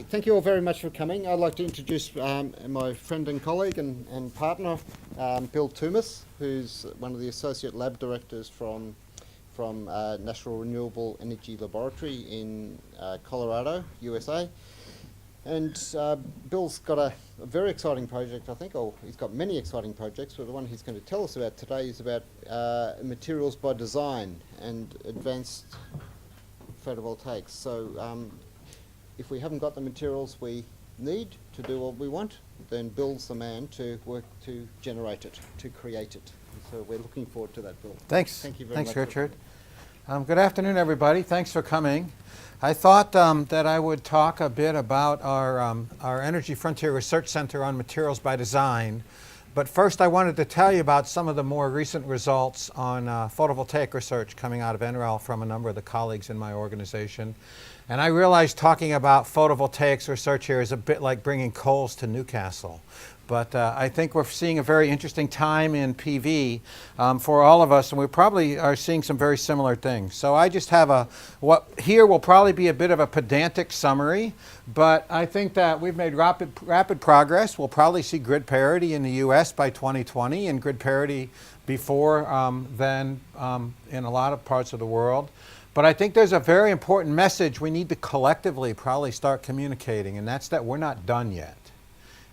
Thank you all very much for coming. I'd like to introduce my friend and colleague and partner, Bill Tumas, who's one of the Associate Lab Directors from National Renewable Energy Laboratory in Colorado, USA. And Bill's got a very exciting project, I think, or he's got many exciting projects, but the one he's going to tell us about today is about materials by design and advanced photovoltaics. So if we haven't got the materials we need to do what we want, then Bill's the man to work to generate it, to create it. So we're looking forward to that, Bill. Thanks. Thank you very much. Thanks, Richard. Good afternoon, everybody. Thanks for coming. I thought that I would talk a bit about our Energy Frontier Research Center on Materials by Design. But first, I wanted to tell you about some of the more recent results on photovoltaic research coming out of NREL from a number of the colleagues in my organization. And I realize talking about photovoltaics research here is a bit like bringing coals to Newcastle. But I think we're seeing a very interesting time in PV for all of us, and we probably are seeing some very similar things. So I just have what here will probably be a bit of a pedantic summary, but I think that we've made rapid progress. We'll probably see grid parity in the US by 2020 and grid parity before then in a lot of parts of the world. But I think there's a very important message we need to collectively probably start communicating, and that's that we're not done yet.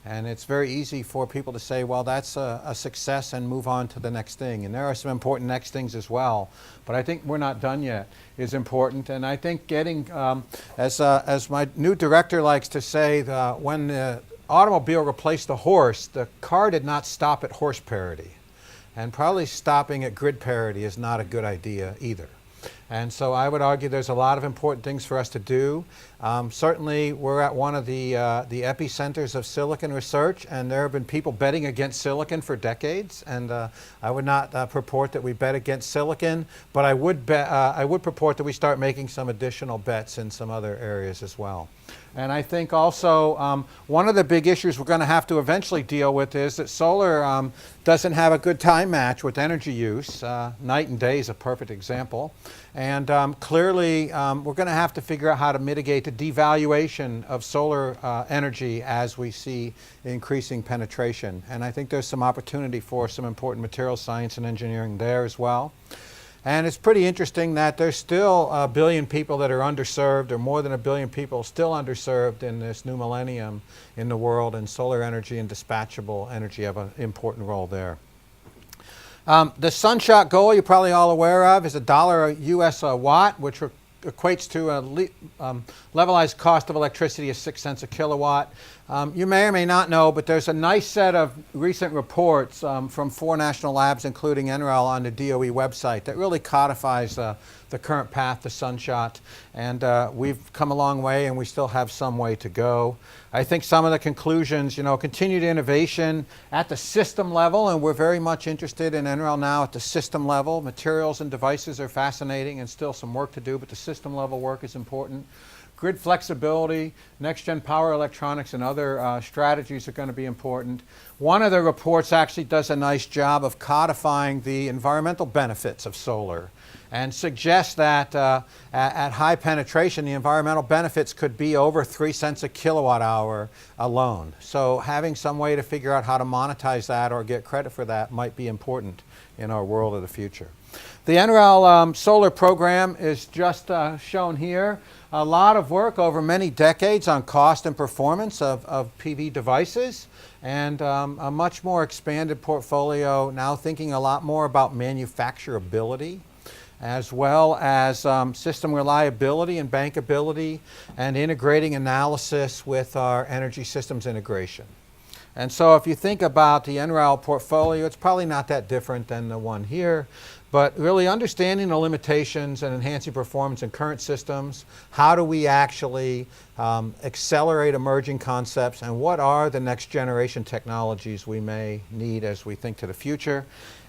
And it's very easy for people to say, well, that's a success and move on to the next thing. And there are some important next things as well. But I think we're not done yet is important. And I think getting, as my new director likes to say, when the automobile replaced the horse, the car did not stop at horse parity. And probably stopping at grid parity is not a good idea either. And so I would argue there's a lot of important things for us to do. Certainly, we're at one of the epicenters of silicon research, and there have been people betting against silicon for decades. And I would not purport that we bet against silicon, but I would purport that we start making some additional bets in some other areas as well. And I think also one of the big issues we're going to have to eventually deal with is that solar doesn't have a good time match with energy use. Night and day is a perfect example. And clearly we're going to have to figure out how to mitigate the devaluation of solar energy as we see increasing penetration. And I think there's some opportunity for some important materials science and engineering there as well. And it's pretty interesting that there's still a billion people that are underserved, or more than a billion people still underserved in this new millennium in the world, and solar energy and dispatchable energy have an important role there. The Sunshot goal you're probably all aware of is $1 US a watt, which equates to a levelized cost of electricity of 6 cents a kilowatt. You may or may not know, but there's a nice set of recent reports from 4 national labs, including NREL, on the DOE website that really codifies the current path to Sunshot. And we've come a long way, and we still have some way to go. I think some of the conclusions, continued innovation at the system level, and we're very much interested in NREL now at the system level. Materials and devices are fascinating and still some work to do, but the system level work is important. Grid flexibility, next-gen power electronics, and other strategies are going to be important. One of the reports actually does a nice job of codifying the environmental benefits of solar and suggests that at high penetration, the environmental benefits could be over 3 cents a kilowatt hour alone. So having some way to figure out how to monetize that or get credit for that might be important in our world of the future. The NREL solar program is just shown here. A lot of work over many decades on cost and performance of PV devices, and a much more expanded portfolio now thinking a lot more about manufacturability, as well as system reliability and bankability, and integrating analysis with our energy systems integration. And so if you think about the NREL portfolio, it's probably not that different than the one here, but really understanding the limitations and enhancing performance in current systems. How do we actually accelerate emerging concepts, and what are the next generation technologies we may need as we think to the future?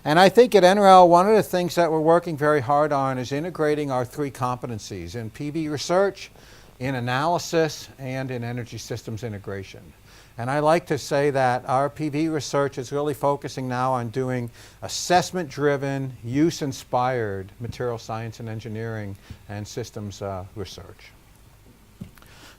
And I think at NREL, one of the things that we're working very hard on is integrating our 3 competencies in PV research, in analysis, and in energy systems integration. And I like to say that our PV research is really focusing now on doing assessment-driven, use-inspired material science and engineering and systems research.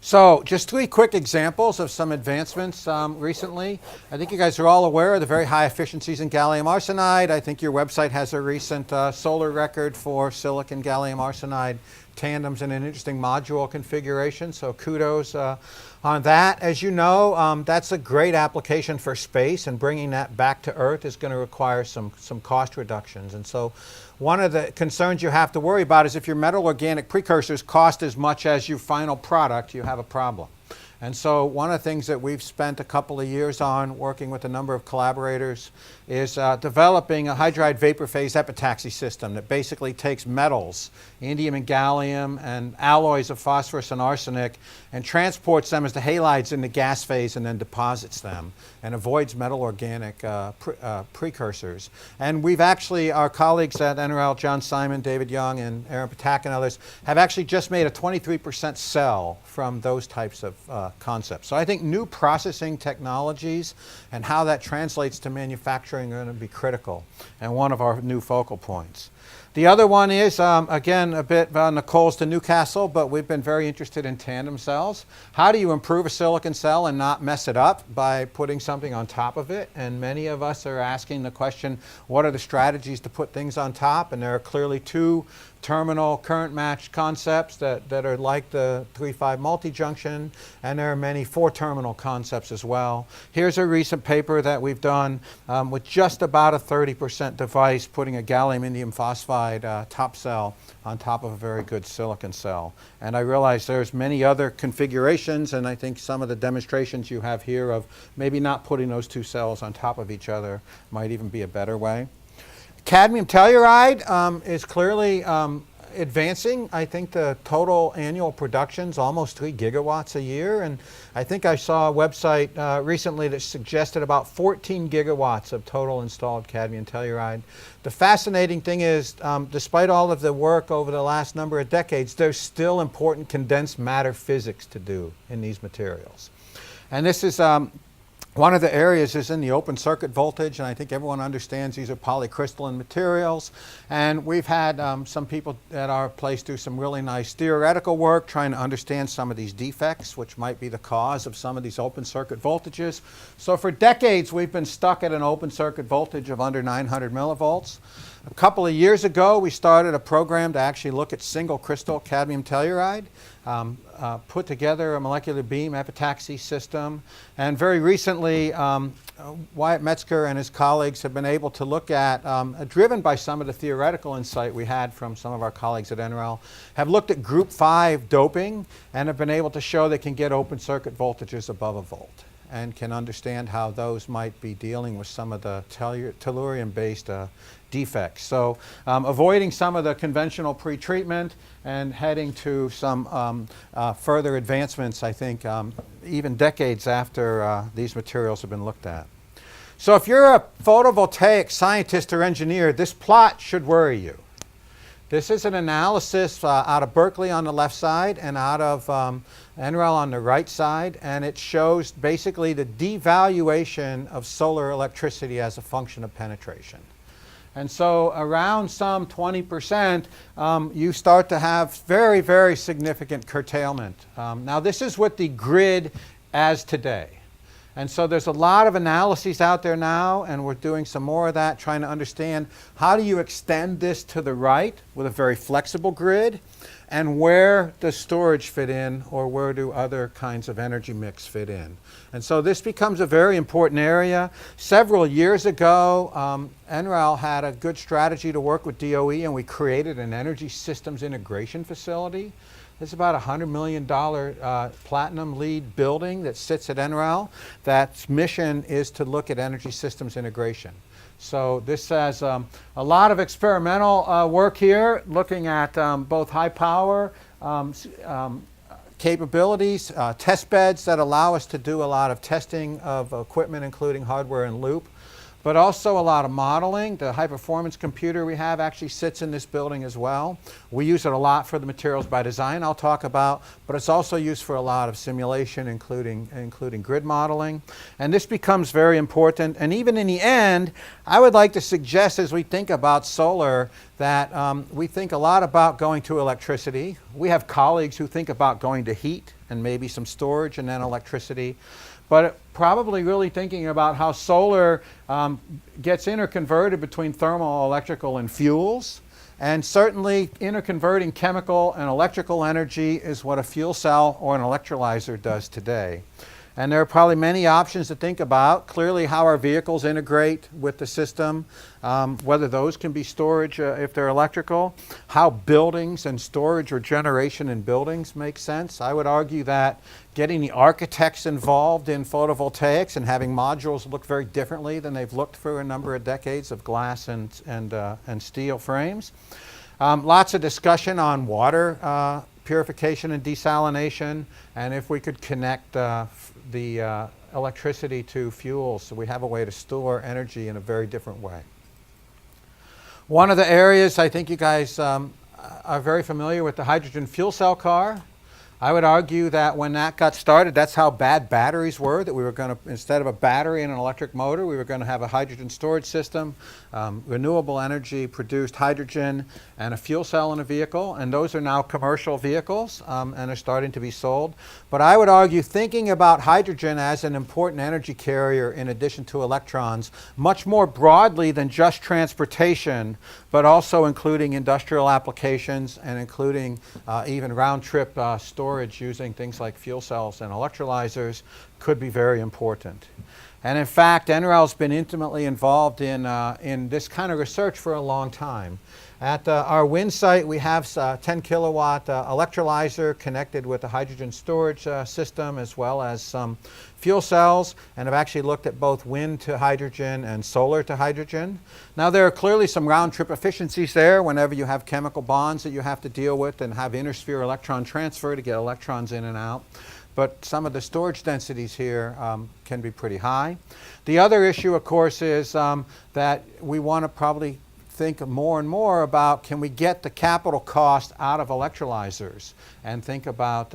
So just 3 quick examples of some advancements recently. I think you guys are all aware of the very high efficiencies in gallium arsenide. I think your website has a recent solar record for silicon gallium arsenide tandems in an interesting module configuration, so kudos on that. As you know, that's a great application for space, and bringing that back to Earth is going to require some cost reductions. And so one of the concerns you have to worry about is if your metal organic precursors cost as much as your final product, you have a problem. And so one of the things that we've spent a couple of years on working with a number of collaborators is developing a hydride vapor phase epitaxy system that basically takes metals, indium and gallium, and alloys of phosphorus and arsenic, and transports them as the halides into gas phase and then deposits them, and avoids metal organic precursors. And we've actually, our colleagues at NREL, John Simon, David Young, and Aaron Patak and others, have actually just made a 23% cell from those types of concepts. So I think new processing technologies and how that translates to manufacturing are going to be critical, and one of our new focal points. The other one is, again, a bit on the coals to Newcastle, but we've been very interested in tandem cells. How do you improve a silicon cell and not mess it up by putting something on top of it? And many of us are asking the question, what are the strategies to put things on top? And there are clearly 2 terminal current match concepts that are like the 3-5 multi-junction, and there are many 4-terminal concepts as well. Here's a recent paper that we've done with just about a 30% device, putting a gallium indium phosphide top cell on top of a very good silicon cell. And I realize there's many other configurations, and I think some of the demonstrations you have here of maybe not putting those 2 cells on top of each other might even be a better way. Cadmium telluride is clearly advancing. I think the total annual production is almost 3 gigawatts a year, and I think I saw a website recently that suggested about 14 gigawatts of total installed cadmium telluride. The fascinating thing is, despite all of the work over the last number of decades, there's still important condensed matter physics to do in these materials. And this is one of the areas is in the open circuit voltage, and I think everyone understands these are polycrystalline materials. And we've had some people at our place do some really nice theoretical work trying to understand some of these defects, which might be the cause of some of these open circuit voltages. So for decades, we've been stuck at an open circuit voltage of under 900 millivolts. A couple of years ago, we started a program to actually look at single crystal cadmium telluride, put together a molecular beam epitaxy system, and very recently Wyatt Metzger and his colleagues have been able to look at, driven by some of the theoretical insight we had from some of our colleagues at NREL, have looked at group 5 doping and have been able to show they can get open circuit voltages above a volt, and can understand how those might be dealing with some of the tellurium-based defects. So avoiding some of the conventional pretreatment and heading to some further advancements, I think, even decades after these materials have been looked at. So if you're a photovoltaic scientist or engineer, this plot should worry you. This is an analysis out of Berkeley on the left side and out of NREL on the right side, and it shows basically the devaluation of solar electricity as a function of penetration. And so around some 20%, you start to have very, very significant curtailment. Now this is what the grid as today. And so there's a lot of analyses out there now, and we're doing some more of that, trying to understand how do you extend this to the right with a very flexible grid, and where does storage fit in, or where do other kinds of energy mix fit in. And so this becomes a very important area. Several years ago, NREL had a good strategy to work with DOE, and we created an energy systems integration facility. It's about a $100 million platinum LEED building that sits at NREL. That's mission is to look at energy systems integration. So this has a lot of experimental work here, looking at both high power capabilities, test beds that allow us to do a lot of testing of equipment, including hardware and loop, but also a lot of modeling. The high performance computer we have actually sits in this building as well. We use it a lot for the materials by design I'll talk about, but it's also used for a lot of simulation, including grid modeling. And this becomes very important. And even in the end, I would like to suggest, as we think about solar, that we think a lot about going to electricity. We have colleagues who think about going to heat and maybe some storage and then electricity. But probably really thinking about how solar gets interconverted between thermal, electrical, and fuels. And certainly interconverting chemical and electrical energy is what a fuel cell or an electrolyzer does today. And there are probably many options to think about. Clearly how our vehicles integrate with the system, whether those can be storage if they're electrical, how buildings and storage or generation in buildings make sense. I would argue that getting the architects involved in photovoltaics and having modules look very differently than they've looked for a number of decades of glass and steel frames. Lots of discussion on water purification and desalination, and if we could connect the electricity to fuels so we have a way to store energy in a very different way. One of the areas I think you guys are very familiar with, the hydrogen fuel cell car. I would argue that when that got started, that's how bad batteries were, that we were going to, instead of a battery and an electric motor, we were going to have a hydrogen storage system, renewable energy produced hydrogen, and a fuel cell in a vehicle. And those are now commercial vehicles and are starting to be sold. But I would argue thinking about hydrogen as an important energy carrier in addition to electrons, much more broadly than just transportation, but also including industrial applications and including even round-trip storage using things like fuel cells and electrolyzers could be very important. And in fact, NREL's been intimately involved in this kind of research for a long time. At our wind site, we have a 10 kilowatt electrolyzer connected with a hydrogen storage system as well as some fuel cells, and have actually looked at both wind to hydrogen and solar to hydrogen. Now there are clearly some round-trip efficiencies there whenever you have chemical bonds that you have to deal with and have intersphere electron transfer to get electrons in and out. But some of the storage densities here can be pretty high. The other issue, of course, is that we want to probably think more and more about, can we get the capital cost out of electrolyzers, and think about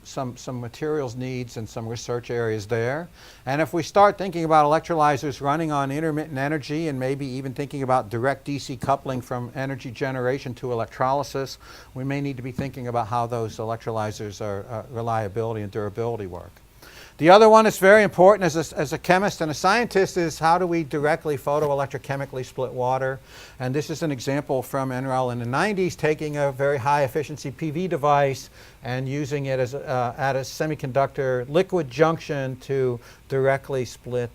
some materials needs and some research areas there. And if we start thinking about electrolyzers running on intermittent energy and maybe even thinking about direct DC coupling from energy generation to electrolysis, we may need to be thinking about how those electrolyzers are reliability and durability work. The other one that's very important as a chemist and a scientist is how do we directly photoelectrochemically split water. And this is an example from NREL in the 90s, taking a very high efficiency PV device and using it as at a semiconductor liquid junction to directly split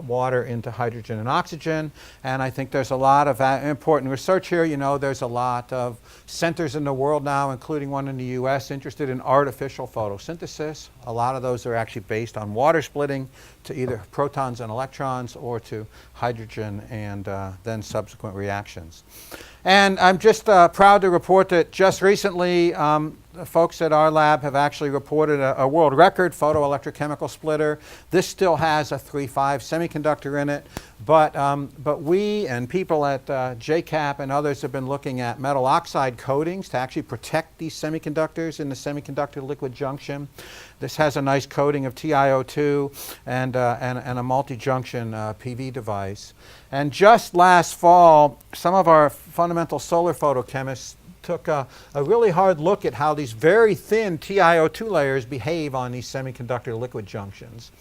water into hydrogen and oxygen. And I think there's a lot of important research here. You know, there's a lot of centers in the world now, including one in the US, interested in artificial photosynthesis. A lot of those are actually based on water splitting to either protons and electrons or to hydrogen and then subsequent reactions. And I'm just proud to report that just recently the folks at our lab have actually reported a world record photoelectrochemical splitter. This still has a 3.5 semiconductor in it, but we and people at JCAP and others have been looking at metal oxide coatings to actually protect these semiconductors in the semiconductor liquid junction. This has a nice coating of TiO2 and a multi-junction PV device. And just last fall, some of our fundamental solar photochemists took a really hard look at how these very thin TiO2 layers behave on these semiconductor liquid junctions.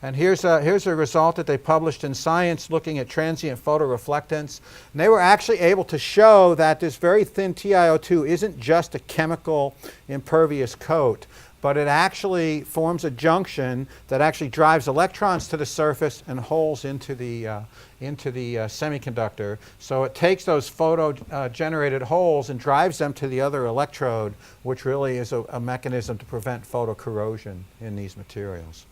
And here's a result that they published in Science looking at transient photoreflectance. And they were actually able to show that this very thin TiO2 isn't just a chemical impervious coat, but it actually forms a junction that actually drives electrons to the surface and holes into the semiconductor. So it takes those photo-generated holes and drives them to the other electrode, which really is a mechanism to prevent photocorrosion in these materials.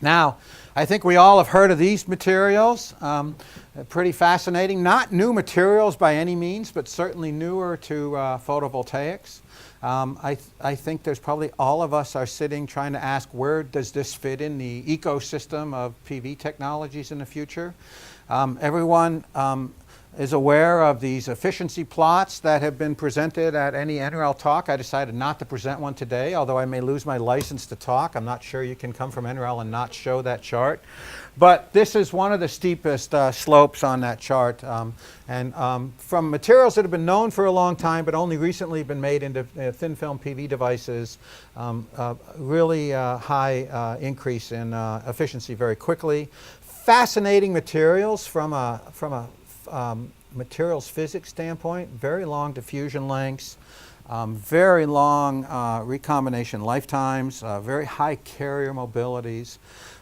Now, I think we all have heard of these materials. Pretty fascinating. Not new materials by any means, but certainly newer to photovoltaics. I think there's probably all of us are sitting trying to ask, where does this fit in the ecosystem of PV technologies in the future? Everyone is aware of these efficiency plots that have been presented at any NREL talk. I decided not to present one today, although I may lose my license to talk. I'm not sure you can come from NREL and not show that chart. But this is one of the steepest slopes on that chart. From materials that have been known for a long time but only recently been made into thin film PV devices, really high increase in efficiency very quickly. Fascinating materials from a materials physics standpoint, very long diffusion lengths, very long recombination lifetimes, very high carrier mobilities.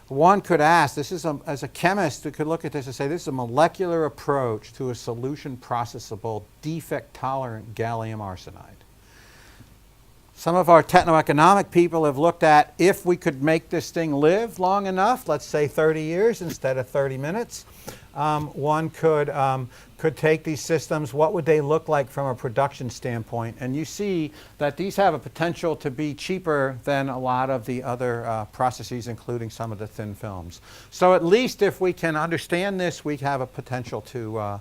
One could ask, as a chemist who could look at this and say, this is a molecular approach to a solution processable, defect-tolerant gallium arsenide. Some of our techno-economic people have looked at if we could make this thing live long enough, let's say 30 years instead of 30 minutes. One could take these systems, what would they look like from a production standpoint? And you see that these have a potential to be cheaper than a lot of the other processes, including some of the thin films. So at least if we can understand this, we have a potential to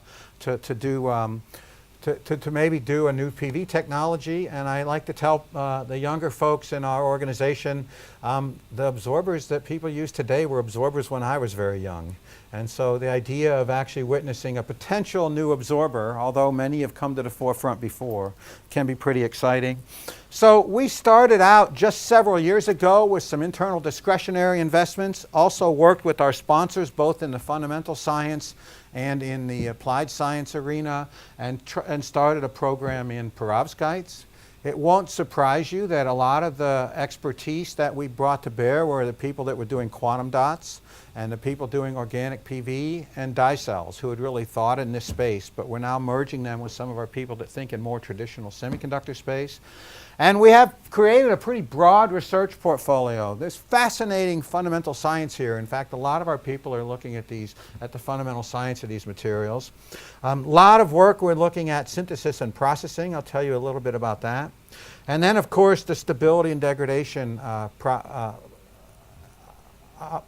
maybe do a new PV technology. And I like to tell the younger folks in our organization, the absorbers that people use today were absorbers when I was very young. And so the idea of actually witnessing a potential new absorber, although many have come to the forefront before, can be pretty exciting. So we started out just several years ago with some internal discretionary investments, also worked with our sponsors both in the fundamental science and in the applied science arena, and started a program in perovskites. It won't surprise you that a lot of the expertise that we brought to bear were the people that were doing quantum dots and the people doing organic PV and dye cells who had really thought in this space, but we're now merging them with some of our people that think in more traditional semiconductor space. And we have created a pretty broad research portfolio. There's fascinating fundamental science here. In fact, a lot of our people are looking at the fundamental science of these materials. A lot of work we're looking at synthesis and processing. I'll tell you a little bit about that. And then, of course, the stability and degradation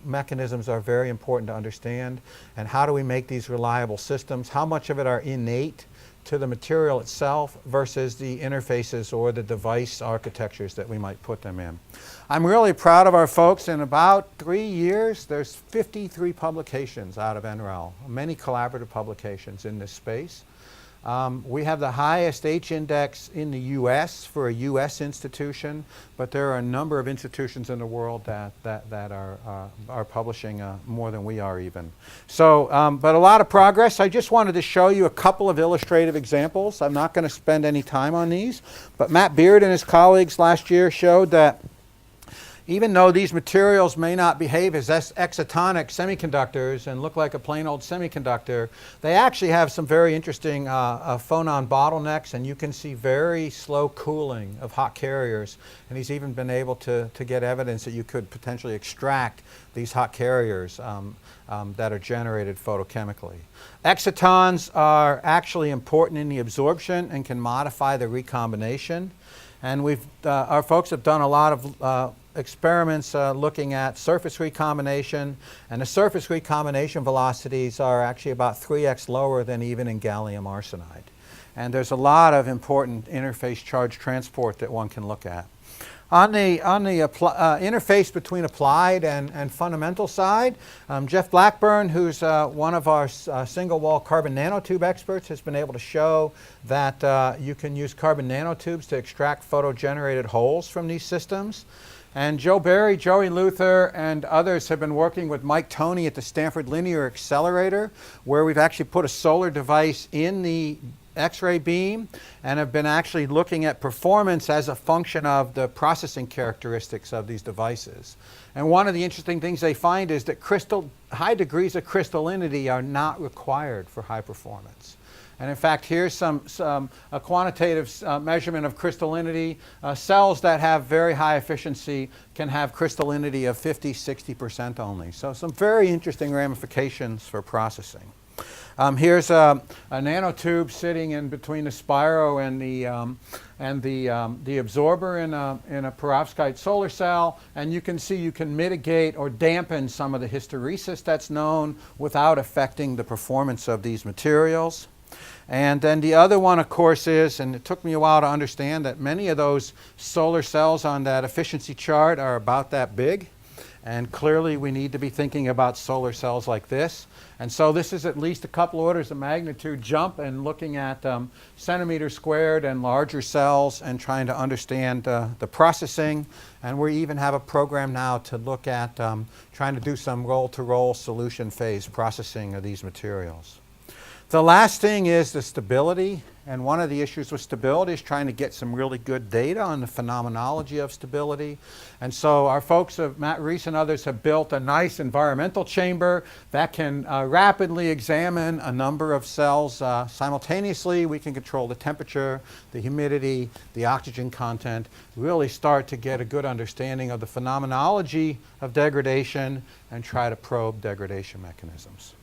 mechanisms are very important to understand. And how do we make these reliable systems? How much of it are innate to the material itself versus the interfaces or the device architectures that we might put them in. I'm really proud of our folks. In about 3 years, there's 53 publications out of NREL, many collaborative publications in this space. We have the highest H-index in the U.S. for a U.S. institution, but there are a number of institutions in the world that are publishing more than we are even. So, but a lot of progress. I just wanted to show you a couple of illustrative examples. I'm not going to spend any time on these, but Matt Beard and his colleagues last year showed that even though these materials may not behave as excitonic semiconductors and look like a plain old semiconductor, they actually have some very interesting phonon bottlenecks, and you can see very slow cooling of hot carriers. And he's even been able to get evidence that you could potentially extract these hot carriers that are generated photochemically. Excitons are actually important in the absorption and can modify the recombination. And our folks have done a lot of experiments looking at surface recombination, and the surface recombination velocities are actually about 3x lower than even in gallium arsenide. And there's a lot of important interface charge transport that one can look at. On the interface between applied and fundamental side, Jeff Blackburn, who's one of our single-wall carbon nanotube experts, has been able to show that you can use carbon nanotubes to extract photo-generated holes from these systems. And Joe Barry, Joey Luther, and others have been working with Mike Toney at the Stanford Linear Accelerator, where we've actually put a solar device in the X-ray beam and have been actually looking at performance as a function of the processing characteristics of these devices. And one of the interesting things they find is that high degrees of crystallinity are not required for high performance. And in fact, here's a quantitative measurement of crystallinity. Cells that have very high efficiency can have crystallinity of 50–60% only. So some very interesting ramifications for processing. Here's a nanotube sitting in between the spiro and the absorber in a perovskite solar cell, and you can see you can mitigate or dampen some of the hysteresis that's known without affecting the performance of these materials. And then the other one, of course, is, and it took me a while to understand that many of those solar cells on that efficiency chart are about that big. And clearly we need to be thinking about solar cells like this. And so this is at least a couple orders of magnitude jump and looking at centimeters squared and larger cells and trying to understand the processing. And we even have a program now to look at trying to do some roll-to-roll solution phase processing of these materials. The last thing is the stability, and one of the issues with stability is trying to get some really good data on the phenomenology of stability. And so our folks, Matt Reese and others, have built a nice environmental chamber that can rapidly examine a number of cells simultaneously. We can control the temperature, the humidity, the oxygen content, really start to get a good understanding of the phenomenology of degradation and try to probe degradation mechanisms.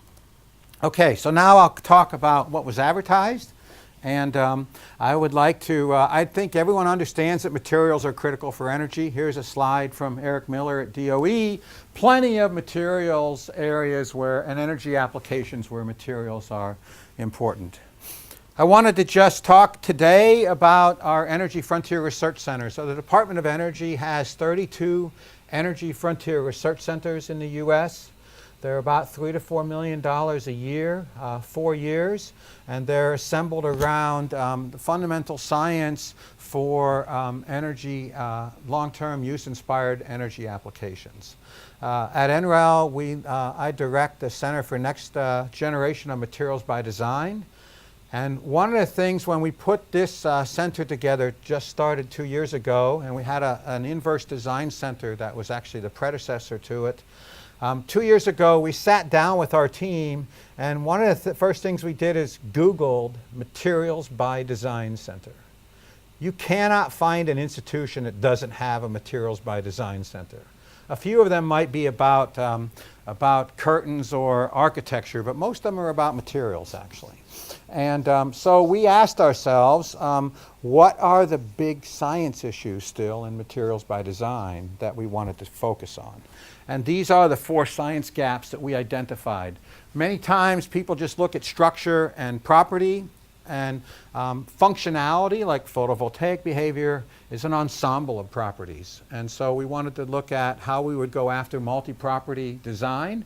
Okay, so now I'll talk about what was advertised. And I would like to, I think everyone understands that materials are critical for energy. Here's a slide from Eric Miller at DOE. Plenty of materials areas where, and energy applications where materials are important. I wanted to just talk today about our Energy Frontier Research Center. So the Department of Energy has 32 Energy Frontier Research Centers in the US. They're about $3 to $4 million a year, 4 years, and they're assembled around the fundamental science for energy, long-term use-inspired energy applications. At NREL, I direct the Center for Next Generation of Materials by Design. And one of the things when we put this center together, just started 2 years ago, and we had an inverse design center that was actually the predecessor to it. 2 years ago, we sat down with our team, and one of the first things we did is Googled Materials by Design Center. You cannot find an institution that doesn't have a Materials by Design Center. A few of them might be about curtains or architecture, but most of them are about materials, actually. And so we asked ourselves, what are the big science issues still in Materials by Design that we wanted to focus on? And these are the 4 science gaps that we identified. Many times people just look at structure and property, and functionality, like photovoltaic behavior, is an ensemble of properties. And so we wanted to look at how we would go after multi-property design.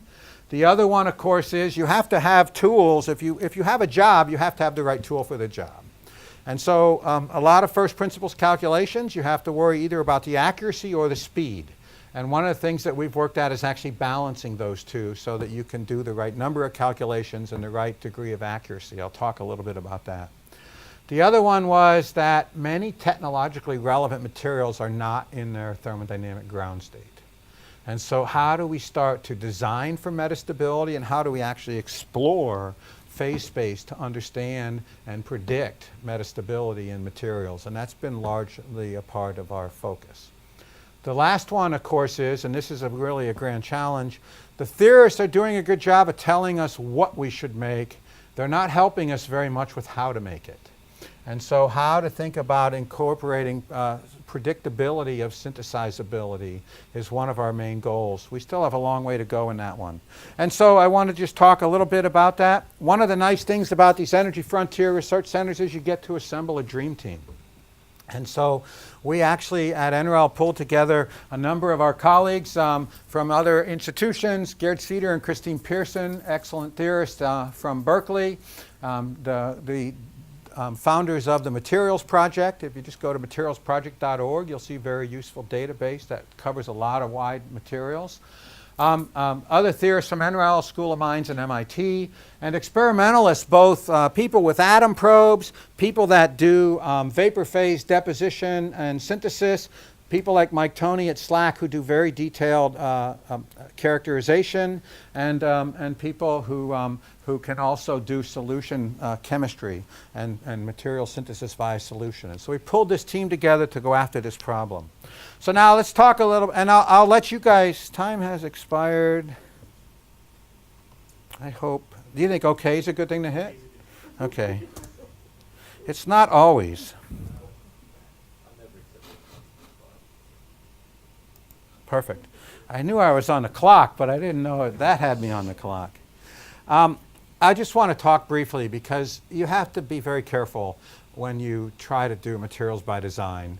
The other one, of course, is you have to have tools. If you have a job, you have to have the right tool for the job. And so a lot of first principles calculations, you have to worry either about the accuracy or the speed. And one of the things that we've worked at is actually balancing those two so that you can do the right number of calculations and the right degree of accuracy. I'll talk a little bit about that. The other one was that many technologically relevant materials are not in their thermodynamic ground state. And so how do we start to design for metastability, and how do we actually explore phase space to understand and predict metastability in materials? And that's been largely a part of our focus. The last one, of course, is, and this is really a grand challenge, the theorists are doing a good job of telling us what we should make. They're not helping us very much with how to make it. And so how to think about incorporating predictability of synthesizability is one of our main goals. We still have a long way to go in that one. And so I want to just talk a little bit about that. One of the nice things about these Energy Frontier Research Centers is you get to assemble a dream team. And so we actually at NREL pulled together a number of our colleagues from other institutions, Gerd Cedar and Christine Pearson, excellent theorists from Berkeley, the founders of the Materials Project. If you just go to materialsproject.org, you'll see a very useful database that covers a lot of wide materials. Other theorists from NREL, School of Mines, and MIT, and experimentalists, both people with atom probes, people that do vapor phase deposition and synthesis, people like Mike Toney at SLAC who do very detailed characterization, and people who can also do solution chemistry and material synthesis via solution. And so we pulled this team together to go after this problem. So now let's talk a little, and I'll let you guys, time has expired. I hope, do you think okay is a good thing to hit? Okay. It's not always. Perfect. I knew I was on the clock, but I didn't know that had me on the clock. I just want to talk briefly because you have to be very careful when you try to do materials by design.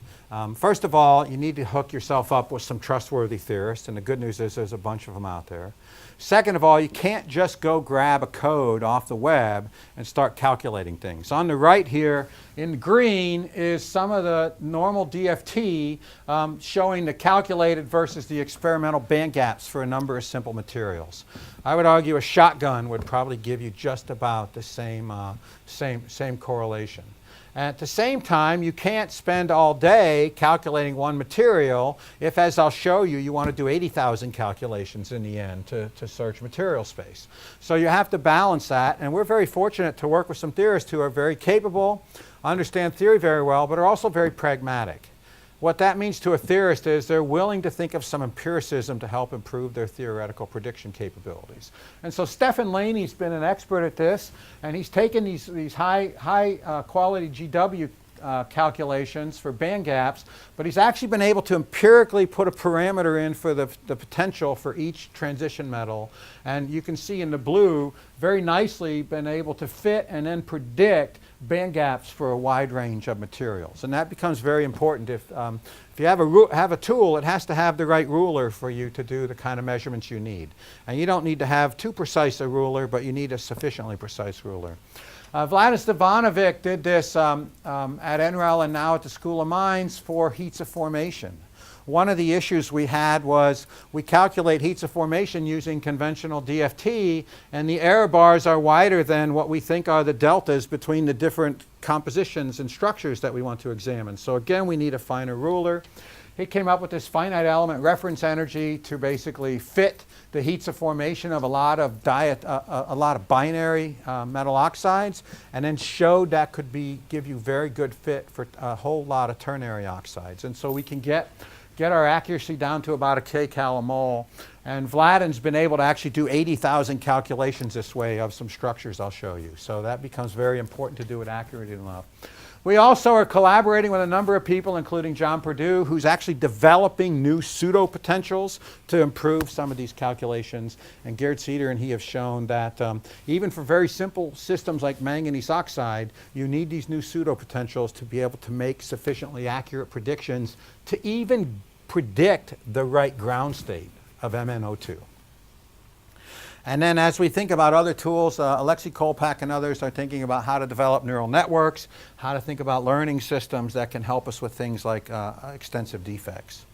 First of all, you need to hook yourself up with some trustworthy theorists, and the good news is there's a bunch of them out there. Second of all, you can't just go grab a code off the web and start calculating things. On the right here in green is some of the normal DFT showing the calculated versus the experimental band gaps for a number of simple materials. I would argue a shotgun would probably give you just about the same correlation. At the same time, you can't spend all day calculating one material if, as I'll show you, you want to do 80,000 calculations in the end to search material space. So you have to balance that, and we're very fortunate to work with some theorists who are very capable, understand theory very well, but are also very pragmatic. What that means to a theorist is they're willing to think of some empiricism to help improve their theoretical prediction capabilities. And so Stefan Laney's been an expert at this, and he's taken these high quality GW calculations for band gaps, but he's actually been able to empirically put a parameter in for the potential for each transition metal. And you can see in the blue, very nicely been able to fit and then predict band gaps for a wide range of materials. And that becomes very important. If you have a tool, it has to have the right ruler for you to do the kind of measurements you need. And you don't need to have too precise a ruler, but you need a sufficiently precise ruler. Vladis Stevanovic did this at NREL and now at the School of Mines for heats of formation. One of the issues we had was we calculate heats of formation using conventional DFT, and the error bars are wider than what we think are the deltas between the different compositions and structures that we want to examine. So again, we need a finer ruler. He came up with this finite element reference energy to basically fit the heats of formation of a lot of binary metal oxides, and then showed that could give you very good fit for a whole lot of ternary oxides. And so we can get our accuracy down to about a kcal a mole. And Vladin's been able to actually do 80,000 calculations this way of some structures I'll show you. So that becomes very important to do it accurately enough. We also are collaborating with a number of people, including John Perdue, who's actually developing new pseudo-potentials to improve some of these calculations. And Gerd Cedar and he have shown that even for very simple systems like manganese oxide, you need these new pseudo-potentials to be able to make sufficiently accurate predictions to even predict the right ground state of MnO2. And then as we think about other tools, Alexei Kolpak and others are thinking about how to develop neural networks, how to think about learning systems that can help us with things like extensive defects.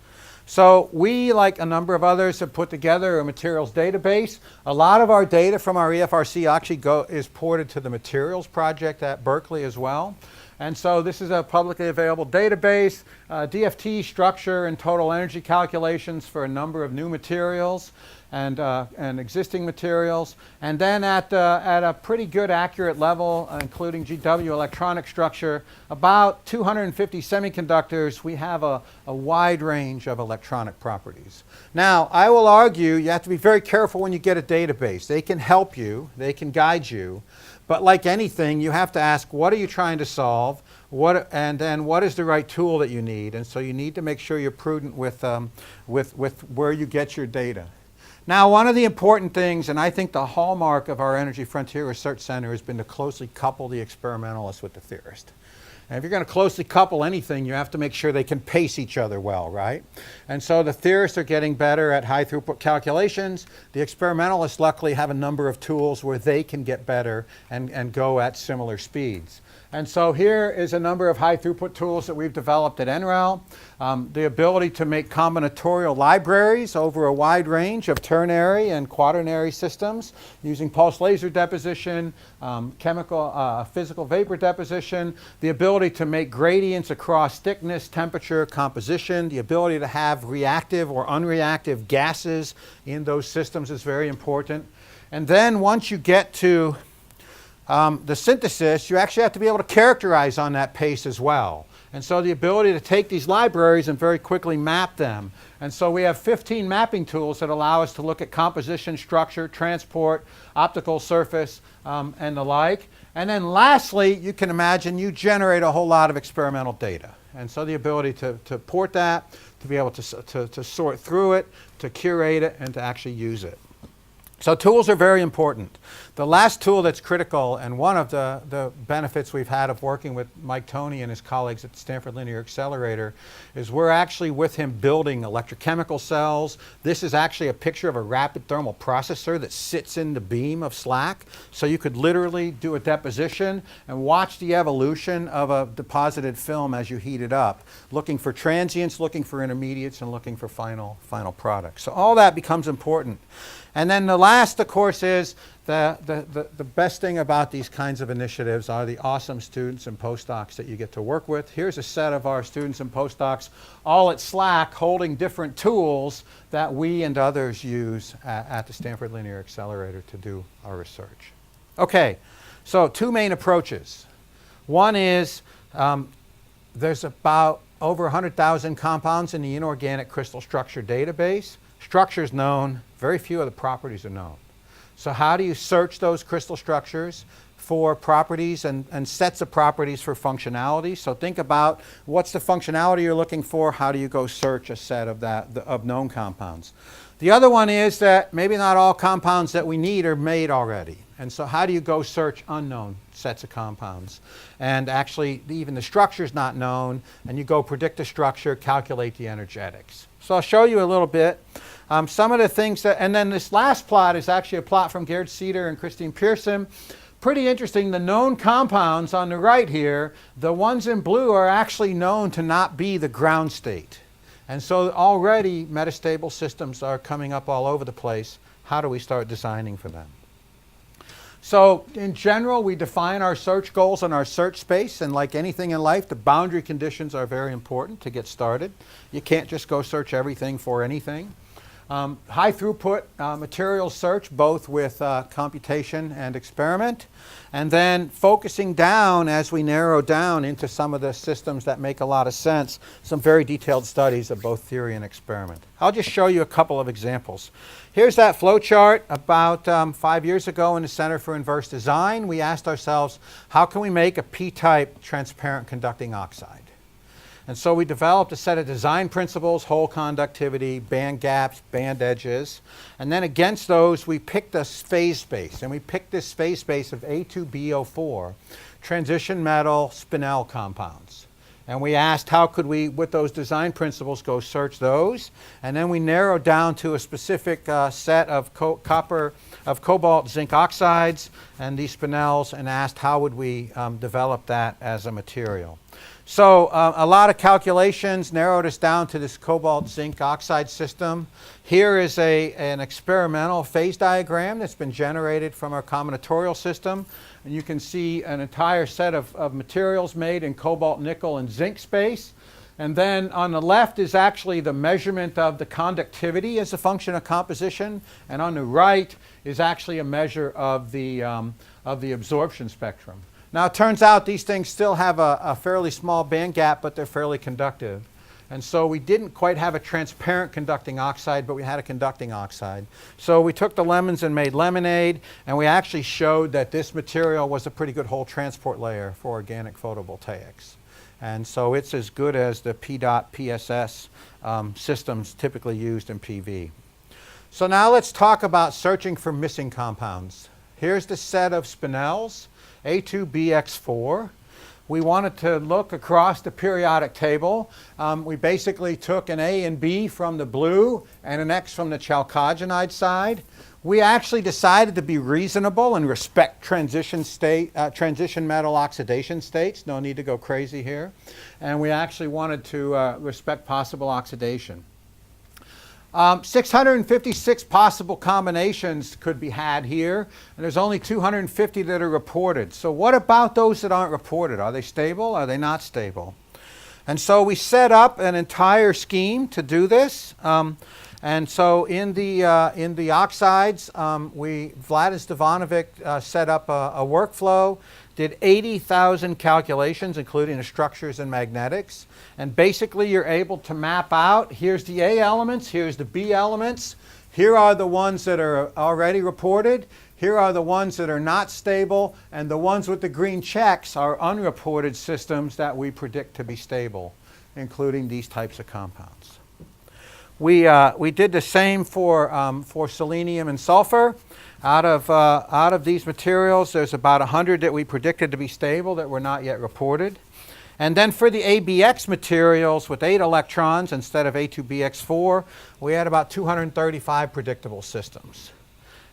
So we, like a number of others, have put together a materials database. A lot of our data from our EFRC actually is ported to the materials project at Berkeley as well. And so this is a publicly available database, DFT structure and total energy calculations for a number of new materials and existing materials. And then at a pretty good accurate level, including GW electronic structure, about 250 semiconductors, we have a wide range of electronic properties. Now, I will argue you have to be very careful when you get a database. They can help you, they can guide you, but like anything, you have to ask, what are you trying to solve? And then what is the right tool that you need? And so you need to make sure you're prudent with where you get your data. Now, one of the important things, and I think the hallmark of our Energy Frontier Research Center, has been to closely couple the experimentalist with the theorist. And if you're going to closely couple anything, you have to make sure they can pace each other well, right? And so the theorists are getting better at high throughput calculations. The experimentalists luckily have a number of tools where they can get better and go at similar speeds. And so here is a number of high throughput tools that we've developed at NREL. The ability to make combinatorial libraries over a wide range of ternary and quaternary systems using pulse laser deposition, physical vapor deposition, the ability to make gradients across thickness, temperature, composition, the ability to have reactive or unreactive gases in those systems is very important. And then once you get to the synthesis, you actually have to be able to characterize on that pace as well. And so the ability to take these libraries and very quickly map them. And so we have 15 mapping tools that allow us to look at composition, structure, transport, optical surface, and the like. And then lastly, you can imagine you generate a whole lot of experimental data. And so the ability to port that, to be able to sort through it, to curate it, and to actually use it. So tools are very important. The last tool that's critical, and one of the benefits we've had of working with Mike Toney and his colleagues at the Stanford Linear Accelerator, is we're actually with him building electrochemical cells. This is actually a picture of a rapid thermal processor that sits in the beam of SLAC. So you could literally do a deposition and watch the evolution of a deposited film as you heat it up, looking for transients, looking for intermediates, and looking for final products. So all that becomes important. And then the last, of course, is the best thing about these kinds of initiatives are the awesome students and postdocs that you get to work with. Here's a set of our students and postdocs, all at SLAC, holding different tools that we and others use at the Stanford Linear Accelerator to do our research. Okay, so two main approaches. One is there's about over 100,000 compounds in the inorganic crystal structure database. Structure's known, very few of the properties are known. So how do you search those crystal structures for properties and sets of properties for functionality? So think about what's the functionality you're looking for, how do you go search a set of known compounds? The other one is that maybe not all compounds that we need are made already. And so how do you go search unknown sets of compounds? And actually even the structure is not known, and you go predict the structure, calculate the energetics. So I'll show you a little bit. Some of the things that, and then this last plot is actually a plot from Gerd Cedar and Christine Pearson. Pretty interesting, the known compounds on the right here, the ones in blue are actually known to not be the ground state. And so already metastable systems are coming up all over the place. How do we start designing for them? So in general, we define our search goals and our search space, and like anything in life, the boundary conditions are very important to get started. You can't just go search everything for anything. High throughput material search, both with computation and experiment, and then focusing down as we narrow down into some of the systems that make a lot of sense, some very detailed studies of both theory and experiment. I'll just show you a couple of examples. Here's that flow chart. About 5 years ago in the Center for Inverse Design, we asked ourselves, how can we make a P-type transparent conducting oxide? And so we developed a set of design principles, hole conductivity, band gaps, band edges. And then against those, we picked a phase space. And we picked this phase space of A2BO4, transition metal spinel compounds. And we asked how could we, with those design principles, go search those. And then we narrowed down to a specific set of cobalt zinc oxides and these spinels, and asked how would we develop that as a material. So a lot of calculations narrowed us down to this cobalt zinc oxide system. Here is an experimental phase diagram that's been generated from our combinatorial system. And you can see an entire set of materials made in cobalt, nickel, and zinc space. And then on the left is actually the measurement of the conductivity as a function of composition. And on the right is actually a measure of the absorption spectrum. Now it turns out these things still have a fairly small band gap, but they're fairly conductive. And so we didn't quite have a transparent conducting oxide, but we had a conducting oxide. So we took the lemons and made lemonade, and we actually showed that this material was a pretty good whole transport layer for organic photovoltaics. And so it's as good as the PDOT PSS systems typically used in PV. So now let's talk about searching for missing compounds. Here's the set of spinels. A2BX4. We wanted to look across the periodic table. We basically took an A and B from the blue and an X from the chalcogenide side. We actually decided to be reasonable and respect transition metal oxidation states. No need to go crazy here. And we actually wanted to respect possible oxidation. 656 possible combinations could be had here, and there's only 250 that are reported. So what about those that aren't reported? Are they stable? Are they not stable? And so we set up an entire scheme to do this. And so in the oxides, Vladis Stevanovic set up a workflow, did 80,000 calculations, including the structures and magnetics. And basically you're able to map out, here's the A elements, here's the B elements, here are the ones that are already reported, here are the ones that are not stable, and the ones with the green checks are unreported systems that we predict to be stable, including these types of compounds. We did the same for selenium and sulfur. Out of these materials, there's about 100 that we predicted to be stable that were not yet reported. And then for the ABX materials with 8 electrons instead of A2BX4, we had about 235 predictable systems.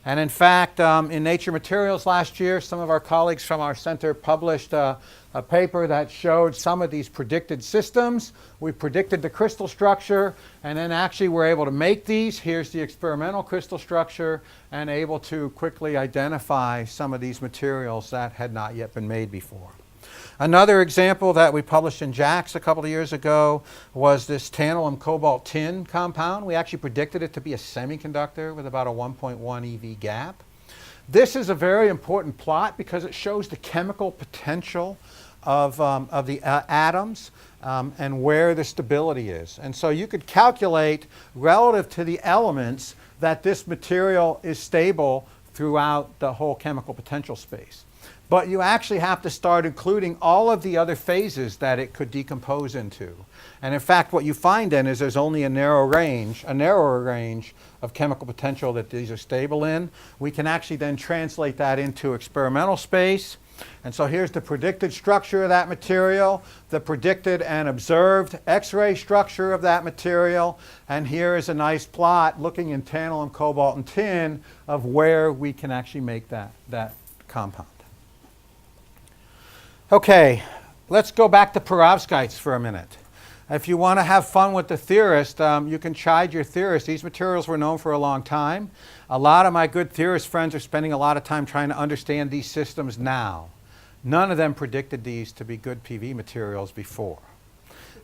And in fact, in Nature Materials last year, some of our colleagues from our center published a paper that showed some of these predicted systems. We predicted the crystal structure, and then actually were able to make these. Here's the experimental crystal structure, and able to quickly identify some of these materials that had not yet been made before. Another example that we published in JAX a couple of years ago was this tantalum cobalt tin compound. We actually predicted it to be a semiconductor with about a 1.1 EV gap. This is a very important plot because it shows the chemical potential of the atoms and where the stability is. And so you could calculate relative to the elements that this material is stable throughout the whole chemical potential space. But you actually have to start including all of the other phases that it could decompose into. And in fact, what you find then is there's only a narrower range of chemical potential that these are stable in. We can actually then translate that into experimental space. And so here's the predicted structure of that material, the predicted and observed X-ray structure of that material, and here is a nice plot looking in tantalum, cobalt, and tin of where we can actually make that compound. Okay, let's go back to perovskites for a minute. If you want to have fun with the theorist, you can chide your theorist. These materials were known for a long time. A lot of my good theorist friends are spending a lot of time trying to understand these systems now. None of them predicted these to be good PV materials before.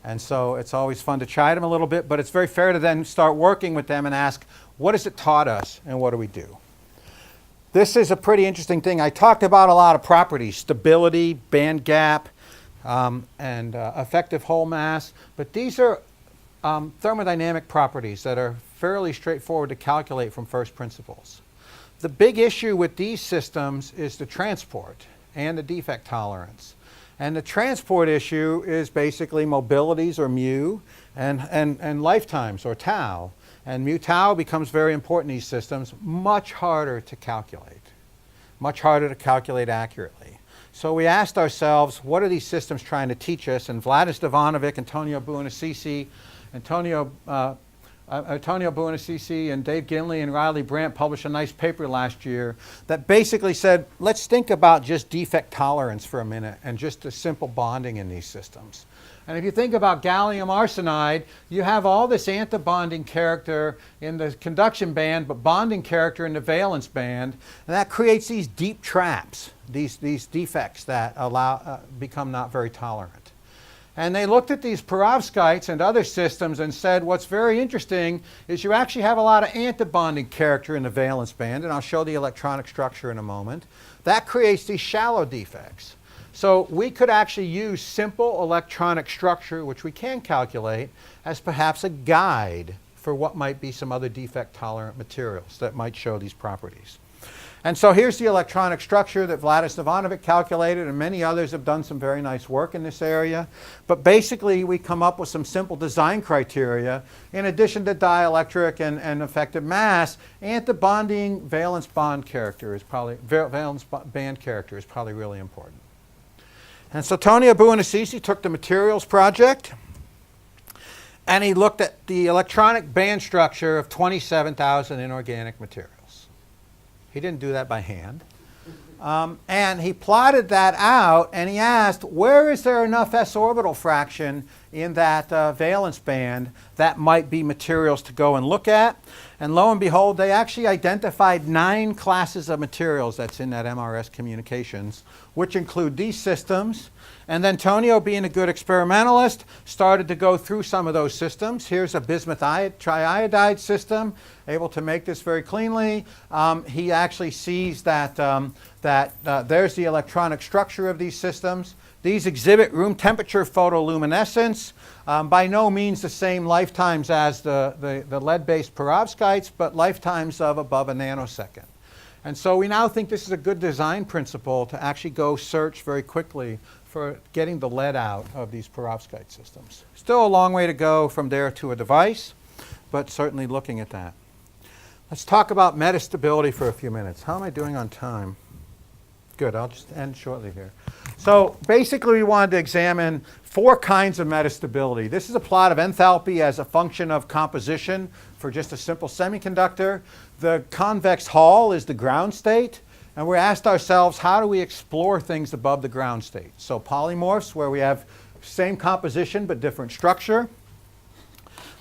And so it's always fun to chide them a little bit, but it's very fair to then start working with them and ask, what has it taught us and what do we do? This is a pretty interesting thing. I talked about a lot of properties, stability, band gap, and effective whole mass, but these are thermodynamic properties that are fairly straightforward to calculate from first principles. The big issue with these systems is the transport and the defect tolerance. And the transport issue is basically mobilities, or mu, and lifetimes, or tau. And mu tau becomes very important in these systems, much harder to calculate accurately. So we asked ourselves, what are these systems trying to teach us? And Vladis Ivanovic, Antonio Buonassisi, and Dave Ginley and Riley Brandt published a nice paper last year that basically said, let's think about just defect tolerance for a minute and just the simple bonding in these systems. And if you think about gallium arsenide, you have all this antibonding character in the conduction band, but bonding character in the valence band, and that creates these deep traps, these defects that become not very tolerant. And they looked at these perovskites and other systems and said, what's very interesting is you actually have a lot of antibonding character in the valence band, and I'll show the electronic structure in a moment. That creates these shallow defects. So we could actually use simple electronic structure, which we can calculate, as perhaps a guide for what might be some other defect-tolerant materials that might show these properties. And so here's the electronic structure that Vladis Ivanovic calculated, and many others have done some very nice work in this area. But basically, we come up with some simple design criteria. In addition to dielectric and effective mass, antibonding valence band character is probably really important. And so Antonio Buonassisi took the materials project, and he looked at the electronic band structure of 27,000 inorganic materials. He didn't do that by hand. And he plotted that out, and he asked, where is there enough s orbital fraction in that valence band that might be materials to go and look at? And lo and behold, they actually identified 9 classes of materials that's in that MRS communications, which include these systems. And then Tonio, being a good experimentalist, started to go through some of those systems. Here's a bismuth triiodide system, able to make this very cleanly. He actually sees that, there's the electronic structure of these systems. These exhibit room temperature photoluminescence. By no means the same lifetimes as the lead-based perovskites, but lifetimes of above a nanosecond. And so we now think this is a good design principle to actually go search very quickly for getting the lead out of these perovskite systems. Still a long way to go from there to a device, but certainly looking at that. Let's talk about metastability for a few minutes. How am I doing on time? Good, I'll just end shortly here. So basically we wanted to examine 4 kinds of metastability. This is a plot of enthalpy as a function of composition for just a simple semiconductor. The convex hull is the ground state, and we asked ourselves, how do we explore things above the ground state? So polymorphs, where we have same composition but different structure.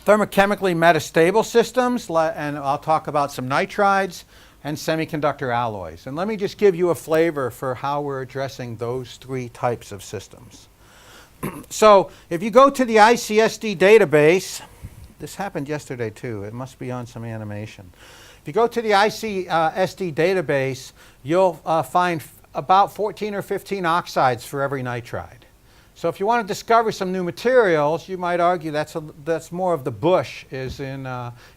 Thermochemically metastable systems, and I'll talk about some nitrides, and semiconductor alloys. And let me just give you a flavor for how we're addressing those 3 types of systems. So if you go to the ICSD database, this happened yesterday too, it must be on some animation. If you go to the ICSD database, you'll find about 14 or 15 oxides for every nitride. So if you want to discover some new materials, you might argue that's more of the bush is in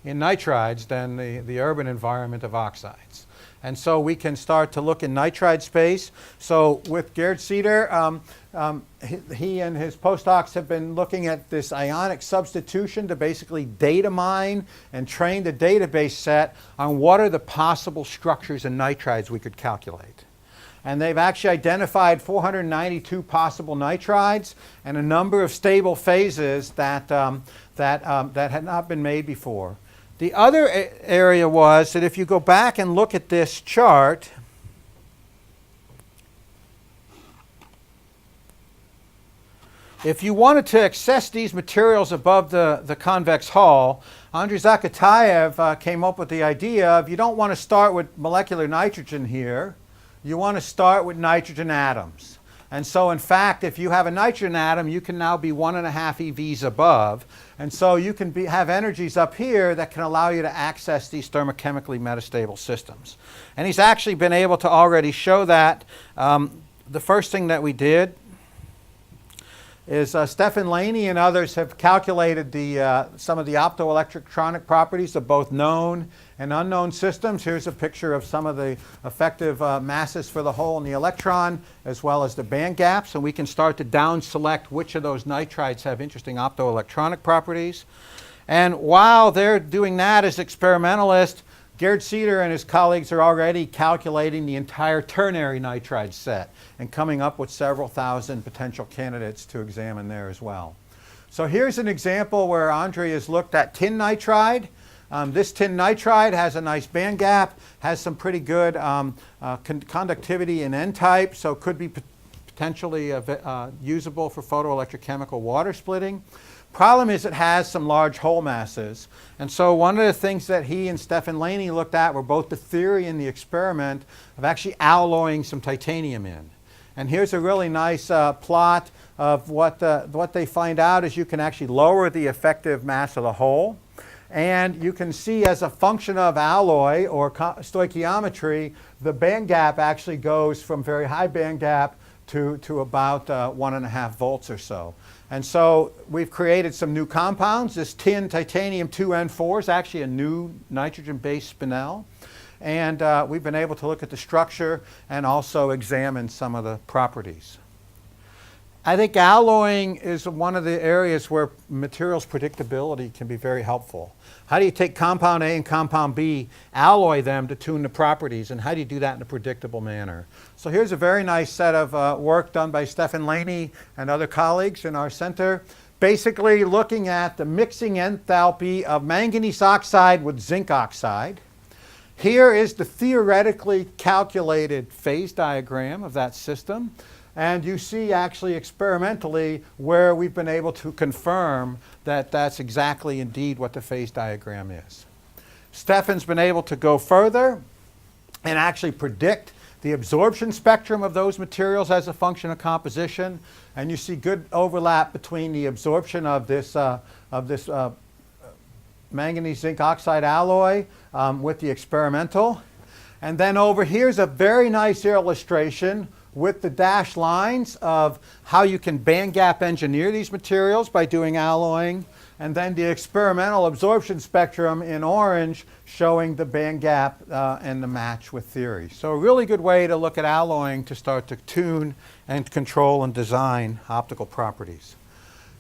nitrides than the urban environment of oxides. And so we can start to look in nitride space. So with Gerd Cedar, he and his postdocs have been looking at this ionic substitution to basically data mine and train the database set on what are the possible structures in nitrides we could calculate. And they've actually identified 492 possible nitrides and a number of stable phases that had not been made before. The other area was that if you go back and look at this chart, if you wanted to access these materials above the convex hull, Andrei Zakatayev came up with the idea of you don't want to start with molecular nitrogen here. You want to start with nitrogen atoms. And so in fact, if you have a nitrogen atom, you can now be 1.5 EVs above. And so you can have energies up here that can allow you to access these thermochemically metastable systems. And he's actually been able to already show that. The first thing that we did is Stefan Laney and others have calculated some of the optoelectronic properties of both known and unknown systems. Here's a picture of some of the effective masses for the hole in the electron, as well as the band gaps, and we can start to down select which of those nitrides have interesting optoelectronic properties. And while they're doing that as experimentalists, Gerd Cedar and his colleagues are already calculating the entire ternary nitride set and coming up with several thousand potential candidates to examine there as well. So here's an example where Andrei has looked at tin nitride. This tin nitride has a nice band gap, has some pretty good conductivity in N-type, so could be potentially usable for photoelectrochemical water splitting. Problem is it has some large hole masses. And so one of the things that he and Stefan Laney looked at were both the theory and the experiment of actually alloying some titanium in. And here's a really nice plot of what they find out is you can actually lower the effective mass of the hole. And you can see as a function of alloy or stoichiometry, the band gap actually goes from very high band gap to about 1.5 volts or so. And so we've created some new compounds. This tin titanium 2N4 is actually a new nitrogen-based spinel. And we've been able to look at the structure and also examine some of the properties. I think alloying is one of the areas where materials predictability can be very helpful. How do you take compound A and compound B, alloy them to tune the properties, and how do you do that in a predictable manner? So here's a very nice set of work done by Stefan Laney and other colleagues in our center, basically looking at the mixing enthalpy of manganese oxide with zinc oxide. Here is the theoretically calculated phase diagram of that system. And you see actually experimentally where we've been able to confirm that that's exactly indeed what the phase diagram is. Stefan's been able to go further and actually predict the absorption spectrum of those materials as a function of composition. And you see good overlap between the absorption of this manganese zinc oxide alloy with the experimental. And then over here's a very nice illustration with the dashed lines of how you can band gap engineer these materials by doing alloying, and then the experimental absorption spectrum in orange showing the band gap and the match with theory. So a really good way to look at alloying to start to tune and control and design optical properties.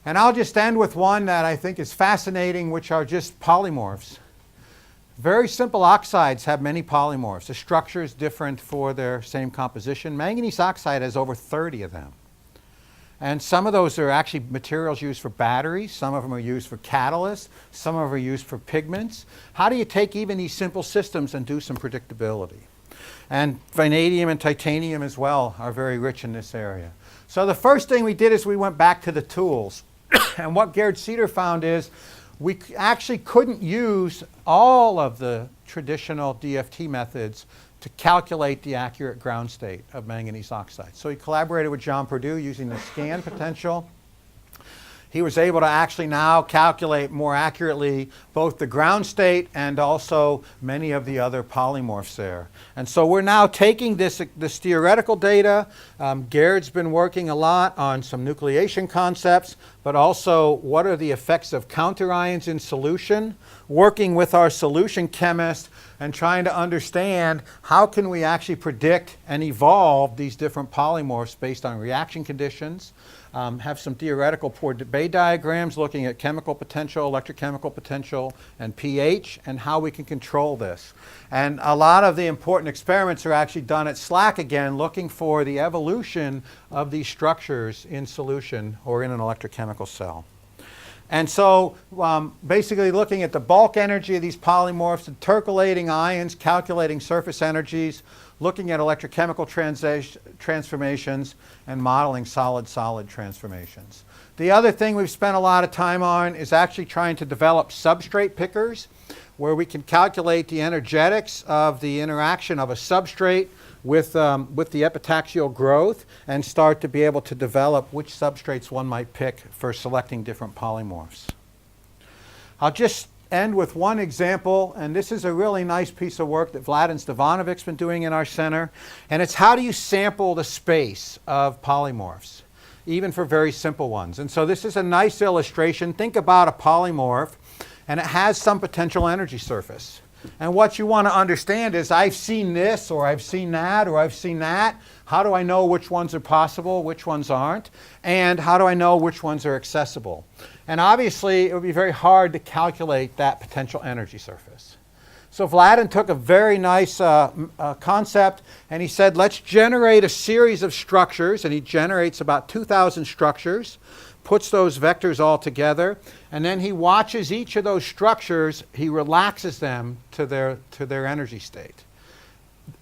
And I'll just end with one that I think is fascinating, which are just polymorphs. Very simple oxides have many polymorphs. The structure is different for their same composition. Manganese oxide has over 30 of them. And some of those are actually materials used for batteries. Some of them are used for catalysts. Some of them are used for pigments. How do you take even these simple systems and do some predictability? And vanadium and titanium as well are very rich in this area. So the first thing we did is we went back to the tools. And what Gerd Cedar found is we actually couldn't use all of the traditional DFT methods to calculate the accurate ground state of manganese oxide. So he collaborated with John Purdue using the scan potential. He was able to actually now calculate more accurately both the ground state and also many of the other polymorphs there. And so we're now taking this theoretical data. Gerd's been working a lot on some nucleation concepts, but also what are the effects of counterions in solution, working with our solution chemist and trying to understand how can we actually predict and evolve these different polymorphs based on reaction conditions. Have some theoretical Bay diagrams looking at chemical potential, electrochemical potential, and pH, and how we can control this. And a lot of the important experiments are actually done at SLAC again, looking for the evolution of these structures in solution or in an electrochemical cell. And so basically looking at the bulk energy of these polymorphs, intercalating ions, calculating surface energies, looking at electrochemical transformations, and modeling solid-solid transformations. The other thing we've spent a lot of time on is actually trying to develop substrate pickers where we can calculate the energetics of the interaction of a substrate with the epitaxial growth and start to be able to develop which substrates one might pick for selecting different polymorphs. I'll just end with one example, and this is a really nice piece of work that Vlad and Stavanovic's been doing in our center, and it's how do you sample the space of polymorphs, even for very simple ones. And so this is a nice illustration. Think about a polymorph, and it has some potential energy surface. And what you want to understand is I've seen this, or I've seen that, or I've seen that. How do I know which ones are possible, which ones aren't? And how do I know which ones are accessible? And obviously, it would be very hard to calculate that potential energy surface. So Vladin took a very nice concept, and he said, let's generate a series of structures, and he generates about 2,000 structures, puts those vectors all together, and then he watches each of those structures, he relaxes them to their energy state.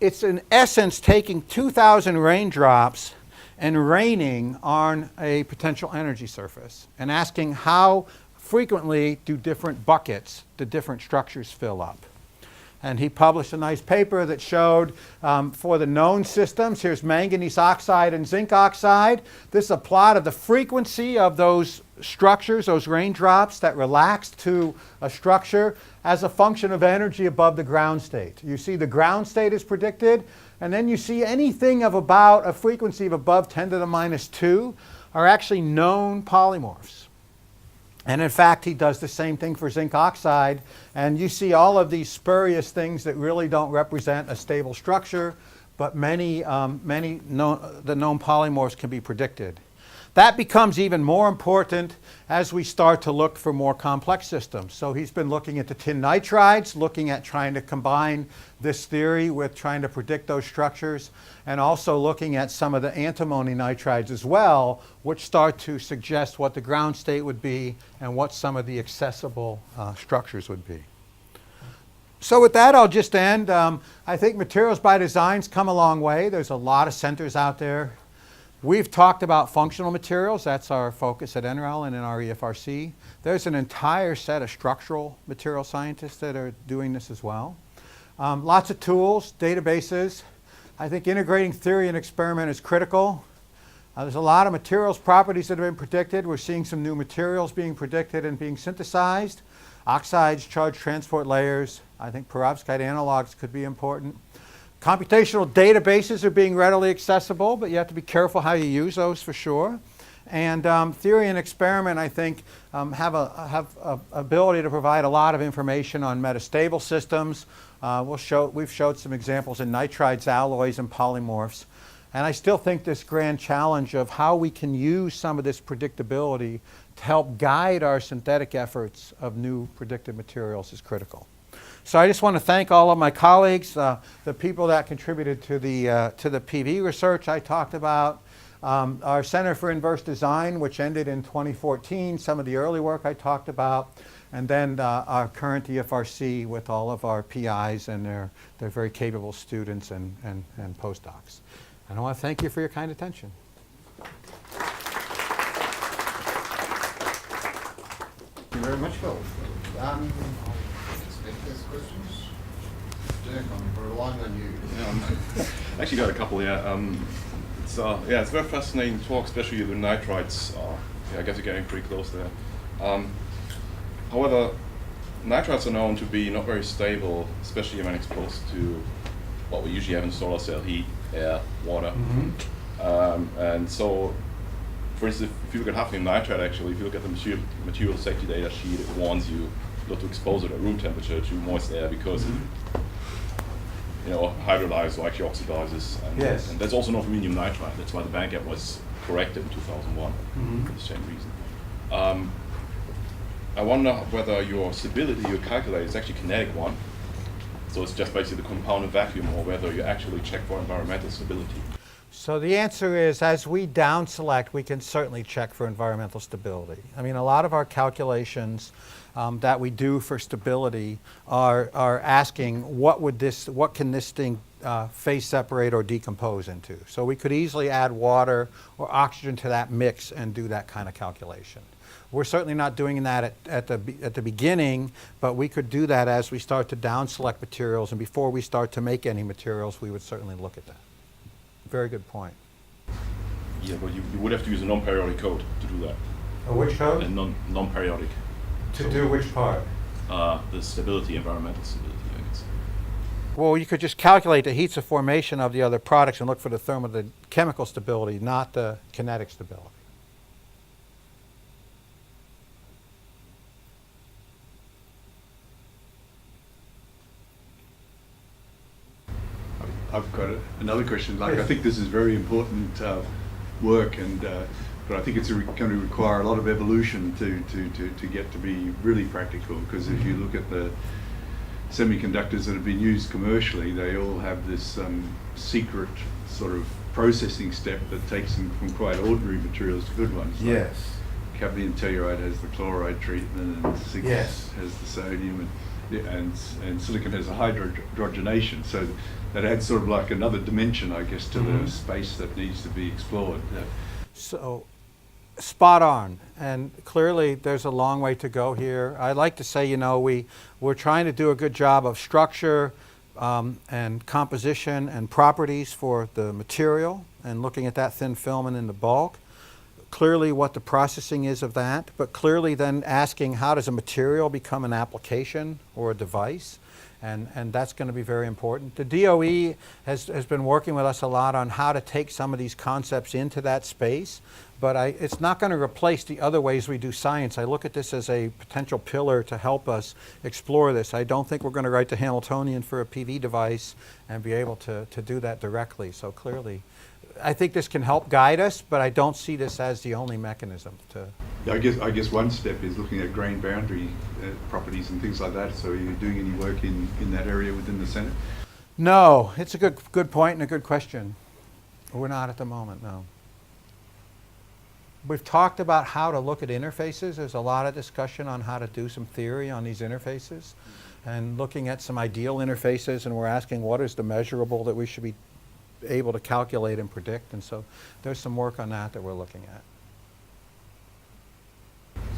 It's in essence taking 2,000 raindrops and raining on a potential energy surface and asking how frequently do different buckets, the different structures fill up. And he published a nice paper that showed for the known systems, here's manganese oxide and zinc oxide. This is a plot of the frequency of those structures, those raindrops that relaxed to a structure as a function of energy above the ground state. You see the ground state is predicted, and then you see anything of about a frequency of above 10 to the minus 2 are actually known polymorphs. And in fact, he does the same thing for zinc oxide. And you see all of these spurious things that really don't represent a stable structure, but the known polymorphs can be predicted. That becomes even more important as we start to look for more complex systems. So he's been looking at the tin nitrides, looking at trying to combine this theory with trying to predict those structures, and also looking at some of the antimony nitrides as well, which start to suggest what the ground state would be and what some of the accessible structures would be. So with that, I'll just end. I think materials by design's come a long way. There's a lot of centers out there. We've talked about functional materials. That's our focus at NREL and in our EFRC. There's an entire set of structural material scientists that are doing this as well. Lots of tools, databases. I think integrating theory and experiment is critical. There's a lot of materials properties that have been predicted. We're seeing some new materials being predicted and being synthesized. Oxides, charge transport layers. I think perovskite analogs could be important. Computational databases are being readily accessible, but you have to be careful how you use those for sure. And theory and experiment, I think, have a ability to provide a lot of information on metastable systems. We've showed some examples in nitrides, alloys, and polymorphs. And I still think this grand challenge of how we can use some of this predictability to help guide our synthetic efforts of new predictive materials is critical. So I just want to thank all of my colleagues, the people that contributed to the PV research I talked about, our Center for Inverse Design, which ended in 2014, some of the early work I talked about, and then our current EFRC with all of our PIs and their very capable students and postdocs. And I want to thank you for your kind attention. Thank you very much, Bill. There's questions? Dirk, I'm relying on you. Yeah, actually got a couple, yeah. It's very fascinating talk, especially with nitrides. I guess you're getting pretty close there. However, nitrides are known to be not very stable, especially when exposed to what we usually have in solar cell: heat, air, water. And so, for instance, if you look at hafnium nitride, actually, if you look at the material safety data sheet, it warns you not to expose it at room temperature to moist air because it hydrolyzes or actually oxidizes. And, Yes. and there's also no ruthenium nitride. That's why the band gap was corrected in 2001 for the same reason. I wonder whether your stability you calculate is actually kinetic one. So it's just basically the compounded vacuum, or whether you actually check for environmental stability. So the answer is, as we down select, we can certainly check for environmental stability. I mean, a lot of our calculations that we do for stability are asking what can this thing phase separate or decompose into. So we could easily add water or oxygen to that mix and do that kind of calculation. We're certainly not doing that at the beginning, but we could do that as we start to down select materials, and before we start to make any materials, we would certainly look at that. Very good point. Yeah, but you would have to use a non-periodic code to do that. Which code? A non-periodic. To do which part? The stability, environmental stability, I guess. Well, you could just calculate the heats of formation of the other products and look for the thermochemical stability, not the kinetic stability. I've got another question. I think this is very important work, but I think it's going to require a lot of evolution to get to be really practical. Because if you look at the semiconductors that have been used commercially, they all have this secret sort of processing step that takes them from quite ordinary materials to good ones. Yes. Like cadmium telluride has the chloride treatment, and SiC Yes. has the sodium, and silicon has a hydrogenation. So that adds sort of like another dimension, I guess, to the space that needs to be explored. So, spot on. And clearly, there's a long way to go here. I like to say, we're trying to do a good job of structure and composition and properties for the material, and looking at that thin film and in the bulk. Clearly what the processing is of that, but clearly then asking how does a material become an application or a device, and that's going to be very important. The DOE has been working with us a lot on how to take some of these concepts into that space, but it's not going to replace the other ways we do science. I look at this as a potential pillar to help us explore this. I don't think we're going to write the Hamiltonian for a PV device and be able to do that directly. So clearly, I think this can help guide us, but I don't see this as the only mechanism to. Yeah, I guess one step is looking at grain boundary properties and things like that. So are you doing any work in that area within the Senate? No, it's a good point and a good question. We're not at the moment, no. We've talked about how to look at interfaces. There's a lot of discussion on how to do some theory on these interfaces and looking at some ideal interfaces, and we're asking what is the measurable that we should be able to calculate and predict, and so there's some work on that we're looking at.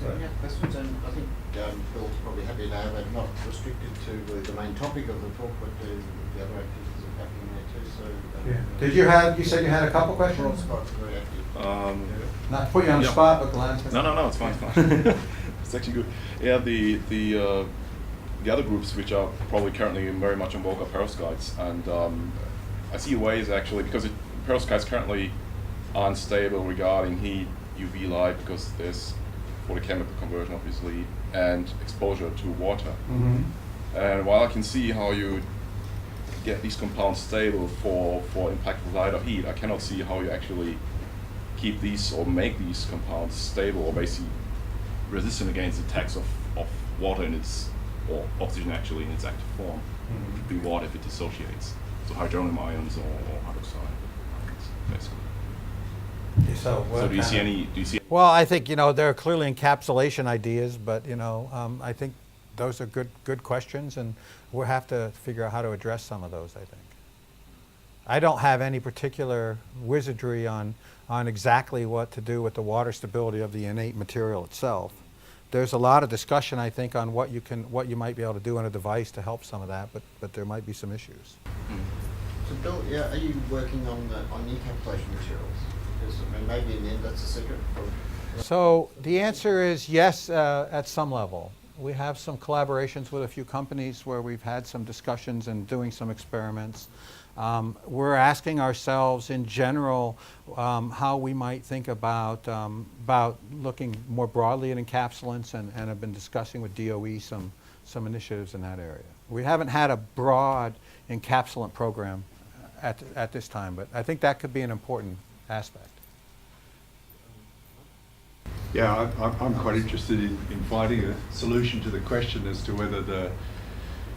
So any other questions? And I think Bill's probably happy to have it not restricted to the main topic of the talk, but the other activities are happening there too. So Did you said you had a couple questions? Scott's very active. Not to put you on the spot, but glad to. No, it's fine, it's fine. It's actually good. Yeah, the other groups which are probably currently very much in vogue are perovskites, and I see ways actually, because perovskites currently are unstable regarding heat, UV light, because there's photochemical conversion obviously, and exposure to water. And while I can see how you get these compounds stable for impactful light or heat, I cannot see how you actually keep these or make these compounds stable or basically resistant against the attacks of water in its, or oxygen actually in its active form. It could be water if it dissociates. So hydronium ions or hydroxide ions, basically. So do you see any? Well, I think there are clearly encapsulation ideas, but I think those are good questions, and we'll have to figure out how to address some of those. I think. I don't have any particular wizardry on exactly what to do with the water stability of the innate material itself. There's a lot of discussion, I think, on what you might be able to do in a device to help some of that, but there might be some issues. So Bill, are you working on encapsulation materials? Because maybe in the end that's a secret. So the answer is yes, at some level. We have some collaborations with a few companies where we've had some discussions and doing some experiments. We're asking ourselves in general how we might think about looking more broadly at encapsulants, and have been discussing with DOE some initiatives in that area. We haven't had a broad encapsulant program at this time, but I think that could be an important aspect. Yeah, I'm quite interested in finding a solution to the question as to whether the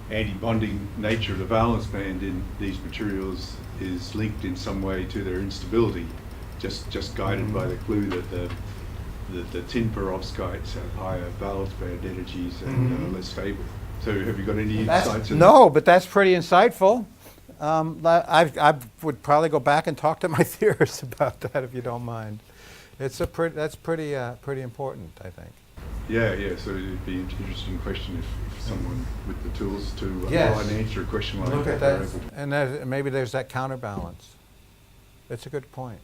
anti-bonding nature of the valence band in these materials is linked in some way to their instability, just guided by the clue that the tin perovskites have higher valence band energies and are less stable. So have you got any insights? No, but that's pretty insightful. I would probably go back and talk to my theorists about that if you don't mind. That's pretty important, I think. Yeah. So it'd be an interesting question if someone with the tools to Yes. try and answer a question like Look at that. that, and maybe there's that counterbalance. It's a good point.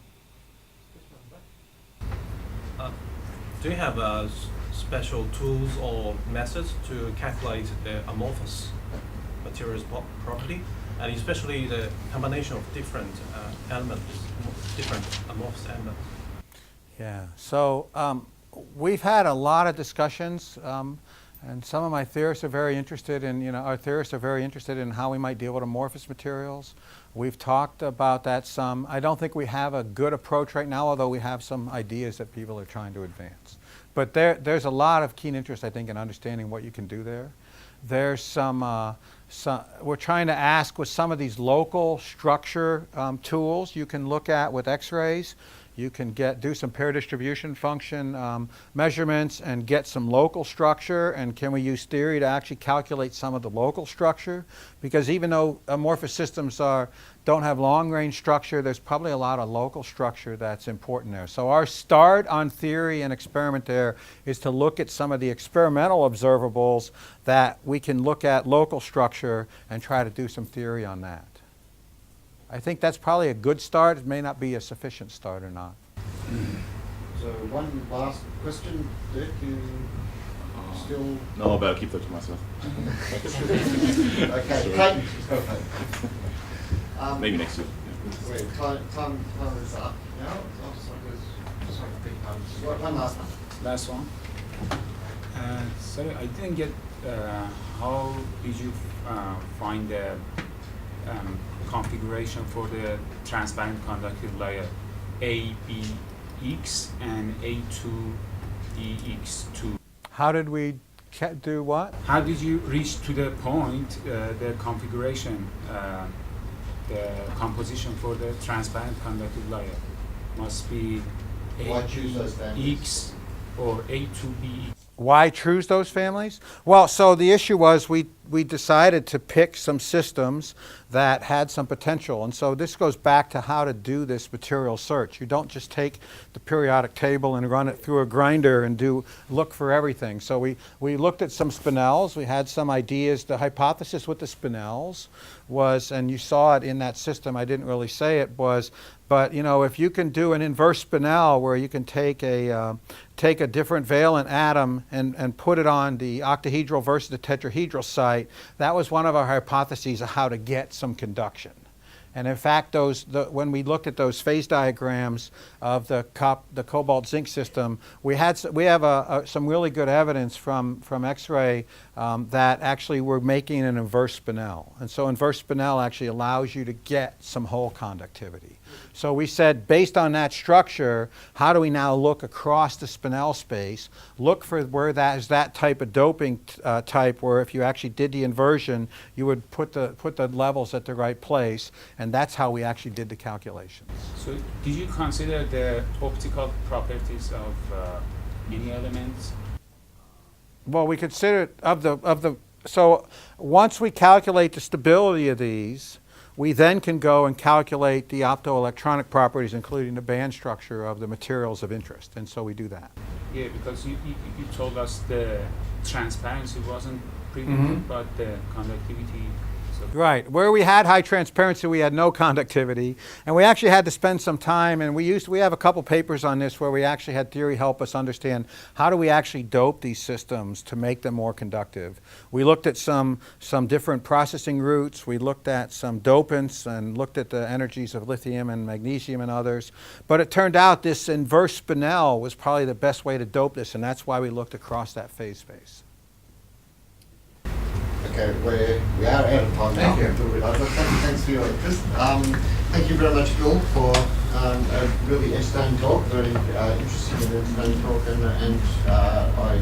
Do you have special tools or methods to calculate the amorphous materials property, and especially the combination of different elements, different amorphous elements? Yeah. So we've had a lot of discussions, and some of my theorists are very interested in, our theorists are very interested in how we might deal with amorphous materials. We've talked about that some. I don't think we have a good approach right now, although we have some ideas that people are trying to advance. But there's a lot of keen interest, I think, in understanding what you can do there. There's we're trying to ask with some of these local structure tools you can look at with X-rays. You can do some pair distribution function measurements and get some local structure, and can we use theory to actually calculate some of the local structure? Because even though amorphous systems don't have long-range structure, there's probably a lot of local structure that's important there. So our start on theory and experiment there is to look at some of the experimental observables that we can look at local structure and try to do some theory on that. I think that's probably a good start. It may not be a sufficient start or not. So one last question, Dirk, you still... No, but I'll keep that to myself. Okay, Clayton. Maybe next year. Wait, time is up now. Just like a big one last one. Last one. Sorry, I didn't get how did you find the configuration for the transparent conductive layer ABX and A2DX2? How did we do what? How did you reach to the point, the configuration, the composition for the transparent conductive layer? Must be Why choose those families? ABX or A2BX. Why choose those families? Well, so the issue was we decided to pick some systems that had some potential. And so this goes back to how to do this material search. You don't just take the periodic table and run it through a grinder and look for everything. So we looked at some spinels. We had some ideas. The hypothesis with the spinels was, and you saw it in that system, I didn't really say it, was, but if you can do an inverse spinel where you can take a different valent atom and put it on the octahedral versus the tetrahedral site, that was one of our hypotheses of how to get some conduction. And in fact, when we looked at those phase diagrams of the cobalt zinc system, we have some really good evidence from X-ray that actually we're making an inverse spinel. And so inverse spinel actually allows you to get some hole conductivity. So we said, based on that structure, how do we now look across the spinel space, look for where that is that type of doping type where if you actually did the inversion, you would put the levels at the right place, and that's how we actually did the calculations. So did you consider the optical properties of any elements? Well, we consider so once we calculate the stability of these, we then can go and calculate the optoelectronic properties, including the band structure of the materials of interest, and so we do that. Yeah, because you told us the transparency wasn't pretty good, but the conductivity. So Right. Where we had high transparency, we had no conductivity, and we actually had to spend some time, and we have a couple papers on this where we actually had theory help us understand how do we actually dope these systems to make them more conductive. We looked at some different processing routes, we looked at some dopants and looked at the energies of lithium and magnesium and others, but it turned out this inverse spinel was probably the best way to dope this, and that's why we looked across that phase space. Okay, we are out of time now. Thanks for your interest. Thank you very much, Bill, for a really entertaining talk, very interesting and entertaining talk, and I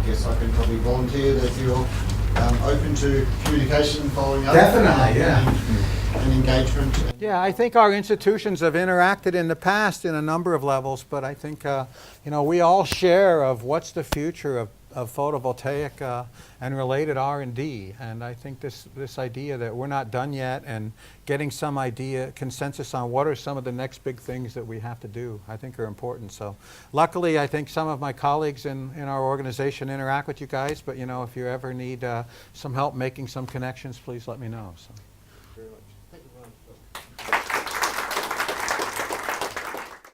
guess I can probably volunteer that you're open to communication following up. Definitely, yeah. And engagement. Yeah, I think our institutions have interacted in the past in a number of levels, but I think we all share of what's the future of photovoltaic and related R&D, and I think this idea that we're not done yet and getting some consensus on what are some of the next big things that we have to do, I think are important. So luckily, I think some of my colleagues in our organization interact with you guys, but if you ever need some help making some connections, please let me know. So. Very much. Thank you very much.